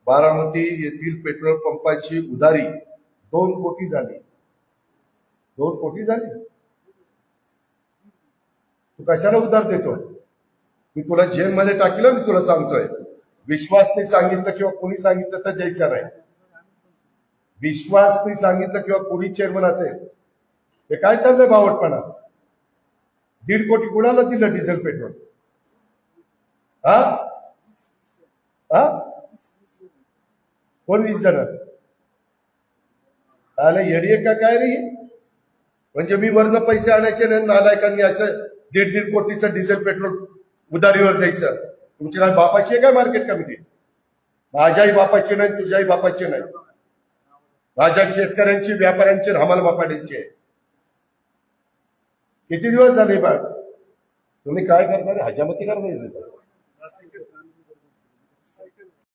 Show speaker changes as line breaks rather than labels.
बारामती येथील पेट्रोल पंपाची उधारी 2 कोटी झाली. 2 कोटी झाली. तू कशाला उधार देतो? मी तुला जेलमध्ये टाकील. मी तुला सांगतोय, विश्वासने सांगितलं किंवा कोणी सांगितलं तर द्यायचं नाही. विश्वासने सांगितलं किंवा कोणी चेअरमन असेल, हे काय चाललंय बावटपणा? 1.5 कोटी कुणाला दिलं डिझेल पेट्रोल? हा हा कोण 20 जण आला येडीये का काय रे? म्हणजे मी वरनं पैसे आणायचे नाही, नालायकांनी असं 1.5 कोटीचं डिझेल पेट्रोल उधारीवर द्यायचं. तुमची काय बापाची आहे काय मार्केट कमिटी? माझ्याही बापाची नाही, तुझ्याही बापाची नाही. माझ्या शेतकऱ्यांची, व्यापाऱ्यांची, हमाल बापाड्यांची आहे. किती दिवस झाले बा तुम्ही काय करणार? हजामती करता येईल.